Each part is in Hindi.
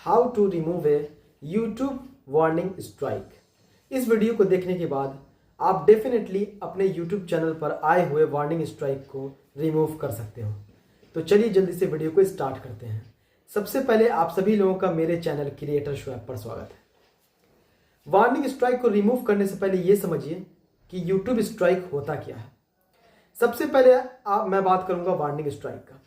How to remove a YouTube warning strike. इस वीडियो को देखने के बाद आप डेफिनेटली अपने यूट्यूब चैनल पर आए हुए वार्निंग स्ट्राइक को रिमूव कर सकते हो। तो चलिए जल्दी से वीडियो को स्टार्ट करते हैं। सबसे पहले आप सभी लोगों का मेरे चैनल क्रिएटर शोएब पर स्वागत है। वार्निंग स्ट्राइक को रिमूव करने से पहले ये समझिए कि यूट्यूब स्ट्राइक होता क्या है। सबसे पहले मैं बात करूंगा वार्निंग स्ट्राइक का।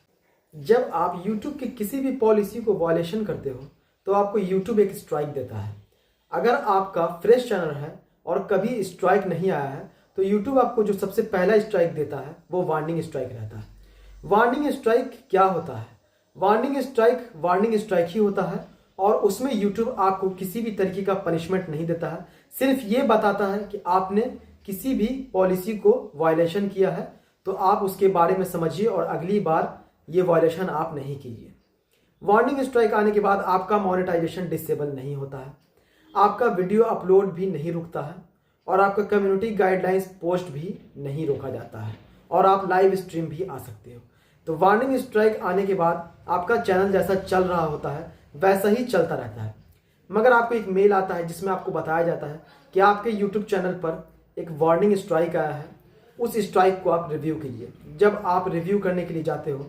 जब आप यूट्यूब की किसी भी पॉलिसी को वायलेशन करते हो तो आपको यूट्यूब एक स्ट्राइक देता है। अगर आपका फ्रेश चैनल है और कभी स्ट्राइक नहीं आया है तो यूट्यूब आपको जो सबसे पहला स्ट्राइक देता है वो वार्निंग स्ट्राइक रहता है। वार्निंग स्ट्राइक क्या होता है? वार्निंग स्ट्राइक ही होता है और उसमें यूट्यूब आपको किसी भी तरीके का पनिशमेंट नहीं देता है। सिर्फ ये बताता है कि आपने किसी भी पॉलिसी को वायलेशन किया है तो आप उसके बारे में समझिए और अगली बार ये वायलेशन आप नहीं कीजिए। वार्निंग स्ट्राइक आने के बाद आपका मोनेटाइजेशन डिसेबल नहीं होता है, आपका वीडियो अपलोड भी नहीं रुकता है और आपका कम्युनिटी गाइडलाइंस पोस्ट भी नहीं रोका जाता है और आप लाइव स्ट्रीम भी आ सकते हो। तो वार्निंग स्ट्राइक आने के बाद आपका चैनल जैसा चल रहा होता है वैसा ही चलता रहता है, मगर आपको एक मेल आता है जिसमें आपको बताया जाता है कि आपके यूट्यूब चैनल पर एक वार्निंग स्ट्राइक आया है, उस स्ट्राइक को आप रिव्यू कीजिए। जब आप रिव्यू करने के लिए जाते हो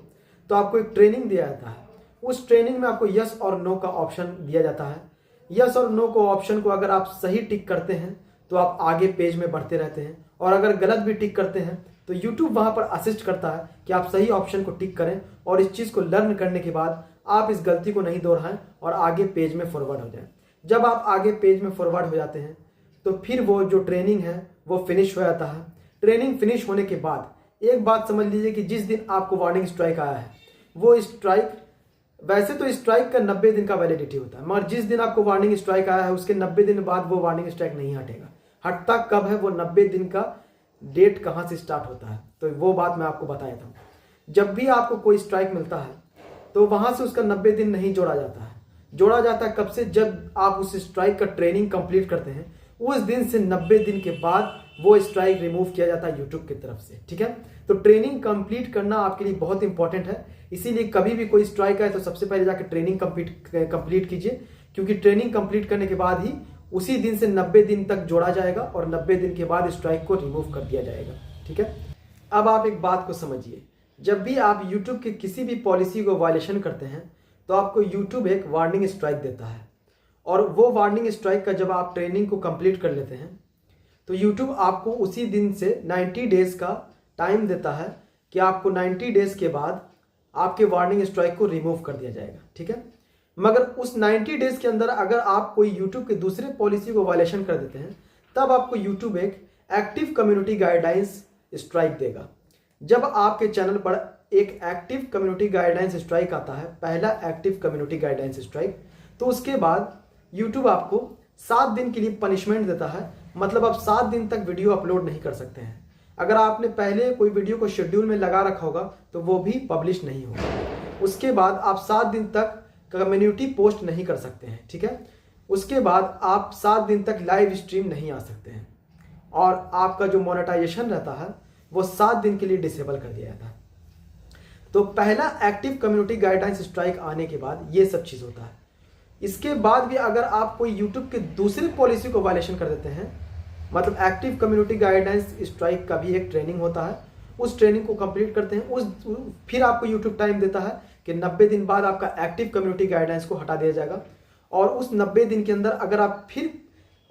तो आपको एक ट्रेनिंग दिया जाता है। उस ट्रेनिंग में आपको यस और नो का ऑप्शन दिया जाता है। यस और नो को ऑप्शन को अगर आप सही टिक करते हैं तो आप आगे पेज में बढ़ते रहते हैं और अगर गलत भी टिक करते हैं तो यूट्यूब वहां पर असिस्ट करता है कि आप सही ऑप्शन को टिक करें और इस चीज़ को लर्न करने के बाद आप इस गलती को नहीं दोहराएं और आगे पेज में फॉरवर्ड हो जाएं। जब आप आगे पेज में फॉरवर्ड हो जाते हैं तो फिर वो जो ट्रेनिंग है वो फिनिश हो जाता है। ट्रेनिंग फिनिश होने के बाद एक बात समझ लीजिए कि जिस दिन आपको वार्निंग स्ट्राइक आया है वो स्ट्राइक, वैसे तो स्ट्राइक का 90 दिन का वैलिडिटी होता है, मगर जिस दिन आपको वार्निंग स्ट्राइक आया है उसके 90 दिन बाद वो वार्निंग स्ट्राइक नहीं हटेगा। हटता कब है, वो 90 दिन का डेट कहाँ से स्टार्ट होता है, तो वो बात मैं आपको बताया था। जब भी आपको कोई स्ट्राइक मिलता है तो वहां से उसका 90 दिन नहीं जोड़ा जाता है। जोड़ा जाता है कब से? जब आप उस स्ट्राइक का ट्रेनिंग कंप्लीट करते हैं उस दिन से 90 दिन के बाद वो स्ट्राइक रिमूव किया जाता है यूट्यूब की तरफ से। ठीक है, तो ट्रेनिंग कंप्लीट करना आपके लिए बहुत इंपॉर्टेंट है। इसीलिए कभी भी कोई स्ट्राइक आए तो सबसे पहले जाकर ट्रेनिंग कंप्लीट कीजिए, क्योंकि ट्रेनिंग कंप्लीट करने के बाद ही उसी दिन से 90 दिन तक जोड़ा जाएगा और 90 दिन के बाद स्ट्राइक को रिमूव कर दिया जाएगा। ठीक है, अब आप एक बात को समझिए, जब भी आप यूट्यूब की किसी भी पॉलिसी को वायलेशन करते हैं तो आपको यूट्यूब एक वार्निंग स्ट्राइक देता है और वो वार्निंग स्ट्राइक का जब आप ट्रेनिंग को कंप्लीट कर लेते हैं तो यूट्यूब आपको उसी दिन से 90 डेज का टाइम देता है कि आपको 90 डेज के बाद आपके वार्निंग स्ट्राइक को रिमूव कर दिया जाएगा। ठीक है, मगर उस 90 डेज के अंदर अगर आप कोई यूट्यूब के दूसरे पॉलिसी को वायलेशन कर देते हैं तब आपको यूट्यूब एक एक्टिव कम्युनिटी गाइडलाइंस स्ट्राइक देगा। जब आपके चैनल पर एक एक्टिव कम्युनिटी गाइडलाइंस स्ट्राइक आता है, पहला एक्टिव कम्युनिटी गाइडलाइंस स्ट्राइक, तो उसके बाद यूट्यूब आपको 7 दिन के लिए पनिशमेंट देता है। मतलब आप 7 दिन तक वीडियो अपलोड नहीं कर सकते हैं। अगर आपने पहले कोई वीडियो को शेड्यूल में लगा रखा होगा तो वो भी पब्लिश नहीं होगा। उसके बाद आप 7 दिन तक कम्युनिटी पोस्ट नहीं कर सकते हैं। ठीक है, उसके बाद आप 7 दिन तक लाइव स्ट्रीम नहीं आ सकते हैं और आपका जो मोनेटाइजेशन रहता है वो 7 दिन के लिए डिसेबल कर दिया जाता है। तो पहला एक्टिव कम्युनिटी गाइडलाइंस स्ट्राइक आने के बाद ये सब चीज़ होता है। इसके बाद भी अगर आप कोई यूट्यूब के दूसरी पॉलिसी को वायलेशन कर देते हैं, मतलब एक्टिव कम्युनिटी गाइडलाइंस स्ट्राइक का भी एक ट्रेनिंग होता है, उस ट्रेनिंग को कंप्लीट करते हैं, फिर आपको यूट्यूब टाइम देता है कि 90 दिन बाद आपका एक्टिव कम्युनिटी गाइडलाइंस को हटा दिया जाएगा और उस 90 दिन के अंदर अगर आप फिर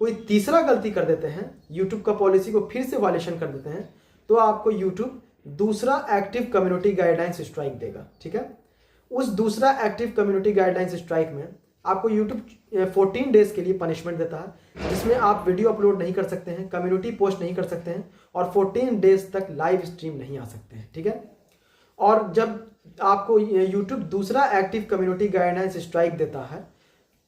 कोई तीसरा गलती कर देते हैं, यूट्यूब का पॉलिसी को फिर से वायलेशन कर देते हैं, तो आपको यूट्यूब दूसरा एक्टिव कम्युनिटी गाइडलाइंस स्ट्राइक देगा। ठीक है, उस दूसरा एक्टिव कम्युनिटी गाइडलाइंस स्ट्राइक में आपको यूट्यूब 14 डेज के लिए पनिशमेंट देता है, जिसमें आप वीडियो अपलोड नहीं कर सकते हैं, कम्युनिटी पोस्ट नहीं कर सकते हैं और 14 डेज तक लाइव स्ट्रीम नहीं आ सकते हैं। ठीक है, और जब आपको यूट्यूब दूसरा एक्टिव कम्युनिटी गाइडलाइंस स्ट्राइक देता है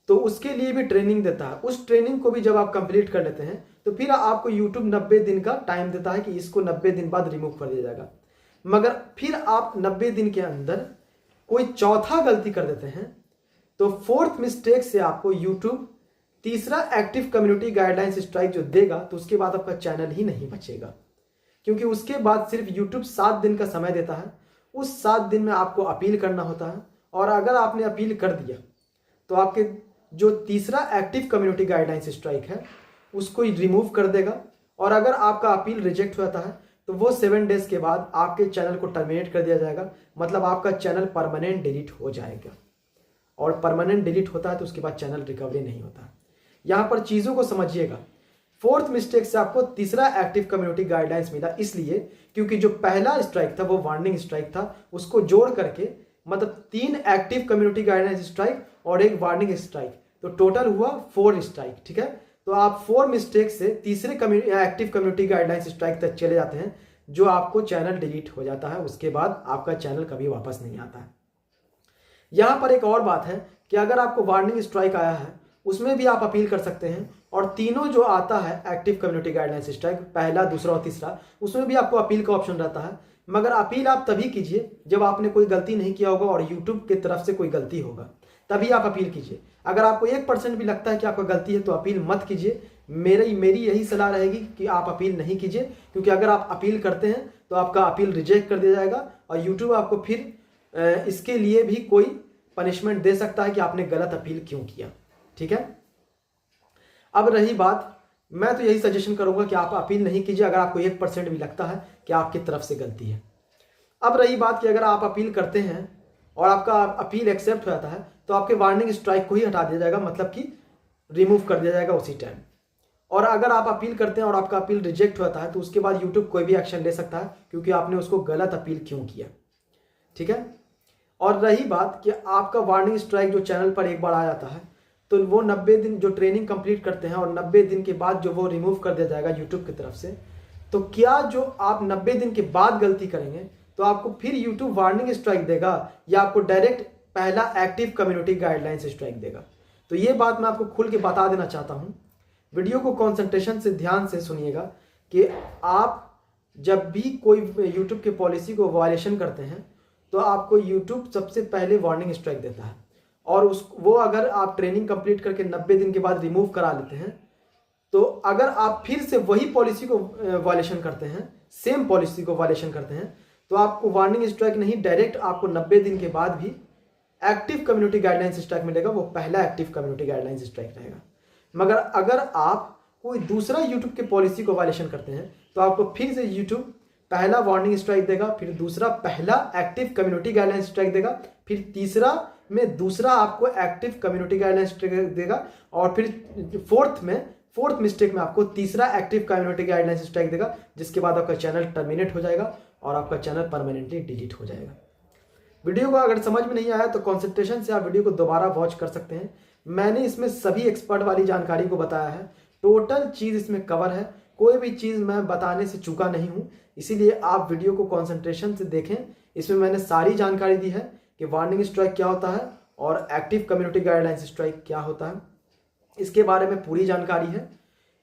तो उसके लिए भी ट्रेनिंग देता है। उस ट्रेनिंग को भी जब आप कंप्लीट कर लेते हैं तो फिर आपको यूट्यूब 90 दिन का टाइम देता है कि इसको 90 दिन बाद रिमूव कर दिया जाएगा। मगर फिर आप 90 दिन के अंदर कोई चौथा गलती कर देते हैं तो फोर्थ मिस्टेक से आपको यूट्यूब तीसरा एक्टिव कम्युनिटी गाइडलाइंस स्ट्राइक जो देगा तो उसके बाद आपका चैनल ही नहीं बचेगा, क्योंकि उसके बाद सिर्फ यूट्यूब 7 दिन का समय देता है। उस 7 दिन में आपको अपील करना होता है और अगर आपने अपील कर दिया तो आपके जो तीसरा एक्टिव कम्युनिटी गाइडलाइंस स्ट्राइक है उसको रिमूव कर देगा। और अगर आपका अपील रिजेक्ट होता है तो वो 7 डेज के बाद आपके चैनल को टर्मिनेट कर दिया जाएगा, मतलब आपका चैनल परमानेंट डिलीट हो जाएगा। और परमानेंट डिलीट होता है तो उसके बाद चैनल रिकवरी नहीं होता। यहाँ पर चीज़ों को समझिएगा। 4th मिस्टेक से आपको तीसरा एक्टिव कम्युनिटी गाइडलाइंस मिला इसलिए क्योंकि जो पहला स्ट्राइक था वो वार्निंग स्ट्राइक था, उसको जोड़ करके मतलब 3 एक्टिव कम्युनिटी गाइडलाइंस स्ट्राइक और एक वार्निंग स्ट्राइक, तो टोटल हुआ 4 स्ट्राइक। ठीक है, तो आप 4 मिस्टेक से तीसरे एक्टिव कम्युनिटी गाइडलाइंस स्ट्राइक तक चले जाते हैं, जो आपको चैनल डिलीट हो जाता है। उसके बाद आपका चैनल कभी वापस नहीं आता है। यहां पर एक और बात है कि अगर आपको वार्निंग स्ट्राइक आया है उसमें भी आप अपील कर सकते हैं, और तीनों जो आता है एक्टिव कम्युनिटी गाइडलाइंस स्ट्राइक, पहला, दूसरा और तीसरा, उसमें भी आपको अपील का ऑप्शन रहता है। मगर अपील आप तभी कीजिए जब आपने कोई गलती नहीं किया होगा और यूट्यूब की तरफ से कोई गलती होगा, तभी आप अपील कीजिए। अगर आपको 1% भी लगता है कि आपका गलती है तो अपील मत कीजिए। मेरी यही सलाह रहेगी कि आप अपील नहीं कीजिए, क्योंकि अगर आप अपील करते हैं तो आपका अपील रिजेक्ट कर दिया जाएगा और यूट्यूब आपको फिर इसके लिए भी कोई पनिशमेंट दे सकता है कि आपने गलत अपील क्यों किया। ठीक है, अब रही बात, मैं तो यही सजेशन करूंगा कि आप अपील नहीं कीजिए अगर आपको 1% भी लगता है कि आपकी तरफ से गलती है। अब रही बात कि अगर आप अपील करते हैं और आपका अपील एक्सेप्ट हो जाता है तो आपके वार्निंग स्ट्राइक को ही हटा दिया जाएगा, मतलब कि रिमूव कर दिया जाएगा उसी टाइम। और अगर आप अपील करते हैं और आपका अपील रिजेक्ट हो जाता है तो उसके बाद यूट्यूब कोई भी एक्शन ले सकता है, क्योंकि आपने उसको गलत अपील क्यों किया। ठीक है, और रही बात कि आपका वार्निंग स्ट्राइक जो चैनल पर एक बार आ जाता है तो वो 90 दिन जो ट्रेनिंग कंप्लीट करते हैं और 90 दिन के बाद जो वो रिमूव कर दिया जाएगा यूट्यूब की तरफ से, तो क्या जो आप 90 दिन के बाद गलती करेंगे तो आपको फिर यूट्यूब वार्निंग स्ट्राइक देगा या आपको डायरेक्ट पहला एक्टिव कम्युनिटी गाइडलाइंस स्ट्राइक देगा? तो ये बात मैं आपको खुल के बता देना चाहता हूँ। वीडियो को कॉन्सेंट्रेशन से ध्यान से सुनिएगा कि आप जब भी कोई यूट्यूब की पॉलिसी को वायलेशन करते हैं तो आपको यूट्यूब सबसे पहले वार्निंग स्ट्राइक देता है, और वो अगर आप ट्रेनिंग कंप्लीट करके 90 दिन के बाद रिमूव करा लेते हैं तो अगर आप फिर से वही पॉलिसी को वायलेशन करते हैं, सेम पॉलिसी को वायलेशन करते हैं, तो आपको वार्निंग स्ट्राइक नहीं, डायरेक्ट आपको 90 दिन के बाद भी एक्टिव कम्युनिटी गाइडलाइंस स्ट्राइक मिलेगा। वो पहला एक्टिव कम्युनिटी गाइडलाइंस स्ट्राइक रहेगा। मगर अगर आप कोई दूसरा यूट्यूब के पॉलिसी को वायलेशन करते हैं तो आपको फिर से यूट्यूब पहला वार्निंग स्ट्राइक देगा, फिर दूसरा पहला एक्टिव कम्युनिटी गाइडलाइंस स्ट्राइक देगा, फिर तीसरा में दूसरा आपको एक्टिव कम्युनिटी गाइडलाइंस स्ट्राइक देगा, और फिर फोर्थ मिस्टेक में आपको तीसरा एक्टिव कम्युनिटी गाइडलाइंस स्ट्राइक देगा, जिसके बाद आपका चैनल टर्मिनेट हो जाएगा और आपका चैनल परमानेंटली डिलीट हो जाएगा। वीडियो को अगर समझ में नहीं आया तो कॉन्सेंट्रेशन से आप वीडियो को दोबारा वॉच कर सकते हैं। मैंने इसमें सभी एक्सपर्ट वाली जानकारी को बताया है, टोटल चीज़ इसमें कवर है, कोई भी चीज़ मैं बताने से चूका नहीं हूँ। इसीलिए आप वीडियो को कॉन्सेंट्रेशन से देखें। इसमें मैंने सारी जानकारी दी है कि वार्निंग स्ट्राइक क्या होता है और एक्टिव कम्युनिटी गाइडलाइंस स्ट्राइक क्या होता है, इसके बारे में पूरी जानकारी है।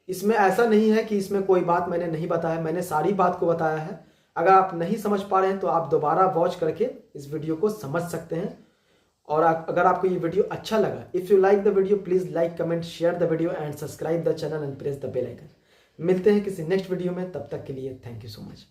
इसमें ऐसा नहीं है कि इसमें कोई बात मैंने नहीं बताया, मैंने सारी बात को बताया है। अगर आप नहीं समझ पा रहे हैं तो आप दोबारा वॉच करके इस वीडियो को समझ सकते हैं। और अगर आपको ये वीडियो अच्छा लगा, if you like the video please like, comment, share the video and subscribe the channel and press the bell icon. मिलते हैं किसी नेक्स्ट वीडियो में, तब तक के लिए थैंक यू सो मच।